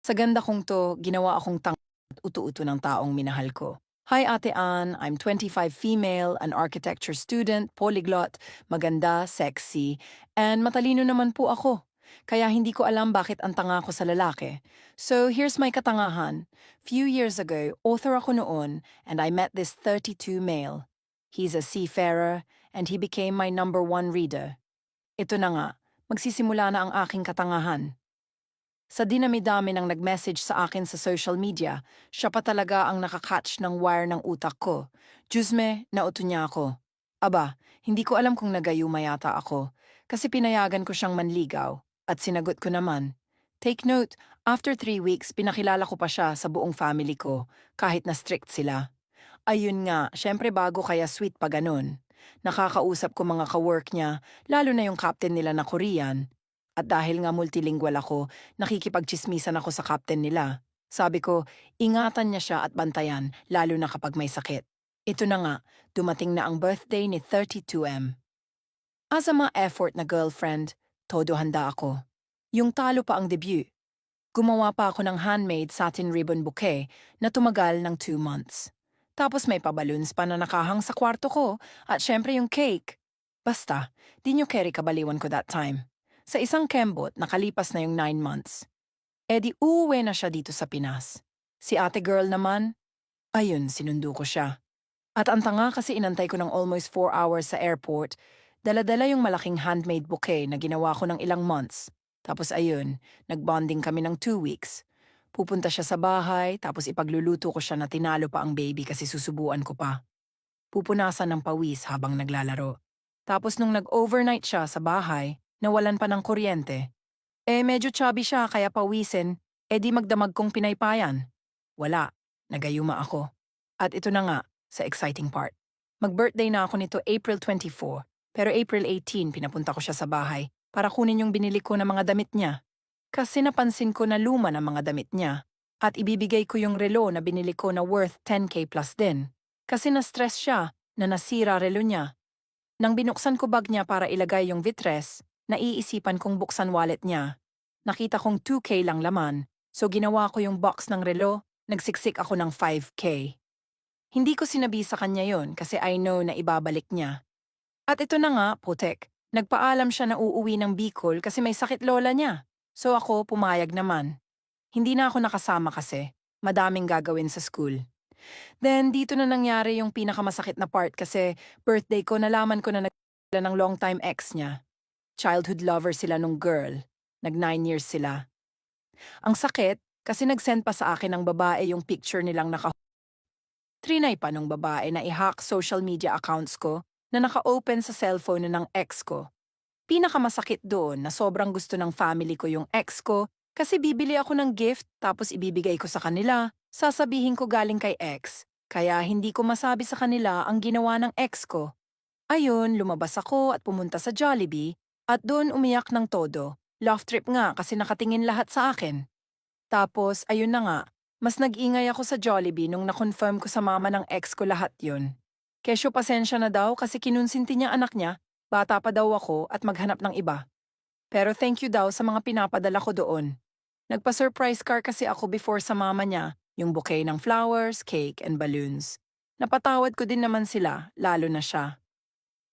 Sa ganda kong to, ginawa akong at utu-uto ng taong minahal ko. Hi Ate Ann, I'm 25 female, an architecture student, polyglot, maganda, sexy, and matalino naman po ako. Kaya hindi ko alam bakit ang tanga ko sa lalaki. So here's my katangahan. Few years ago, author ako noon, and I met this 32 male. He's a seafarer, and he became my #1 reader. Ito na nga, magsisimula na ang aking katangahan. Sa dinami-dami ng nag-message sa akin sa social media, siya pa talaga ang nakakatch ng wire ng utak ko. Diyos nauto niya ako. Aba, hindi ko alam kung nagayuma yata ako, kasi pinayagan ko siyang manligaw, at sinagot ko naman. Take note, after 3 weeks, pinakilala ko pa siya sa buong family ko, kahit na strict sila. Ayun nga, syempre bago kaya sweet pa ganun. Nakakausap ko mga kawork niya, lalo na yung captain nila na Korean. At dahil nga multilingual ako, nakikipagchismisan ako sa captain nila. Sabi ko, ingatan niya siya at bantayan, lalo na kapag may sakit. Ito na nga, dumating na ang birthday ni 32M. As a ma-effort na girlfriend, todo handa ako. Yung talo pa ang debut. Gumawa pa ako ng handmade satin ribbon bouquet na tumagal ng 2 months. Tapos may pa-balloons pa na nakahang sa kwarto ko at syempre yung cake. Basta, di nyo carry kabaliwan ko that time. Sa isang kembot, nakalipas na yung 9 months. E di uuwi na siya dito sa Pinas. Si ate girl naman, ayun, sinundo ko siya. At ang tanga kasi inantay ko ng almost 4 hours sa airport, dala-dala yung malaking handmade bouquet na ginawa ko ng ilang months. Tapos ayun, nagbonding kami ng 2 weeks. Pupunta siya sa bahay, tapos ipagluluto ko siya na tinalo pa ang baby kasi susubuan ko pa. Pupunasan ng pawis habang naglalaro. Tapos nung nag-overnight siya sa bahay, nawalan pa ng kuryente. Medyo chubby siya kaya pawisin, di magdamag kong pinaypayan. Wala, nagayuma ako. At ito na nga, sa exciting part. Mag-birthday na ako nito April 24, pero April 18 pinapunta ko siya sa bahay para kunin yung binili ko na mga damit niya. Kasi napansin ko na luma na mga damit niya at ibibigay ko yung relo na binili ko na worth 10K plus din. Kasi na-stress siya na nasira relo niya. Nang binuksan ko bag niya para ilagay yung vitres, naiisipan kong buksan wallet niya. Nakita kong 2K lang laman, so ginawa ko yung box ng relo, nagsiksik ako ng 5K. Hindi ko sinabi sa kanya yon kasi I know na ibabalik niya. At ito na nga, putek, nagpaalam siya na uuwi ng Bicol kasi may sakit lola niya. So ako pumayag naman. Hindi na ako nakasama kasi, madaming gagawin sa school. Then dito na nangyari yung pinakamasakit na part kasi birthday ko nalaman ko na sila ng long time ex niya. Childhood lover sila nung girl. Nag 9 years sila. Ang sakit kasi nag-send pa sa akin ng babae yung picture nilang Trinay pa nung babae na i-hack social media accounts ko na naka-open sa cellphone ng ex ko. Pinakamasakit doon na sobrang gusto ng family ko yung ex ko kasi bibili ako ng gift tapos ibibigay ko sa kanila, sasabihin ko galing kay ex. Kaya hindi ko masabi sa kanila ang ginawa ng ex ko. Ayun, lumabas ako at pumunta sa Jollibee at doon umiyak ng todo. Love trip nga kasi nakatingin lahat sa akin. Tapos, ayun na nga, mas nag-ingay ako sa Jollibee nung na-confirm ko sa mama ng ex ko lahat yun. Kesyo pasensya na daw kasi kinunsinti niya anak niya, bata pa daw ako at maghanap ng iba. Pero thank you daw sa mga pinapadala ko doon. Nagpa-surprise car kasi ako before sa mama niya, yung bouquet ng flowers, cake, and balloons. Napatawad ko din naman sila, lalo na siya.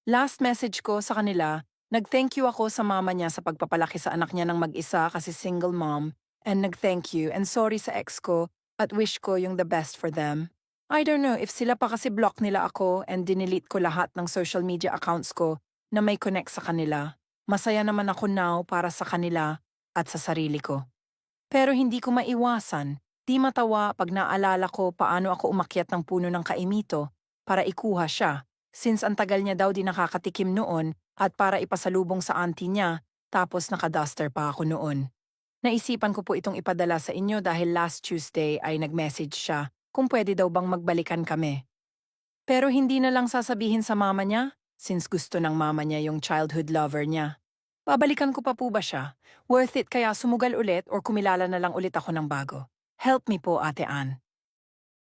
Last message ko sa kanila, nag-thank you ako sa mama niya sa pagpapalaki sa anak niya ng mag-isa kasi single mom, and nag-thank you and sorry sa ex ko at wish ko yung the best for them. I don't know if sila pa kasi block nila ako and dinelete ko lahat ng social media accounts ko na may connect sa kanila. Masaya naman ako now para sa kanila at sa sarili ko. Pero hindi ko maiwasan, di matawa pag naalala ko paano ako umakyat ng puno ng kaimito para ikuha siya, since ang tagal niya daw di nakakatikim noon at para ipasalubong sa auntie niya, tapos nakaduster pa ako noon. Naisipan ko po itong ipadala sa inyo dahil last Tuesday ay nag-message siya kung pwede daw bang magbalikan kami. Pero hindi na lang sasabihin sa mama niya, since gusto ng mama niya yung childhood lover niya. Babalikan ko pa po ba siya? Worth it kaya sumugal ulit or kumilala na lang ulit ako ng bago? Help me po, Ate Ann.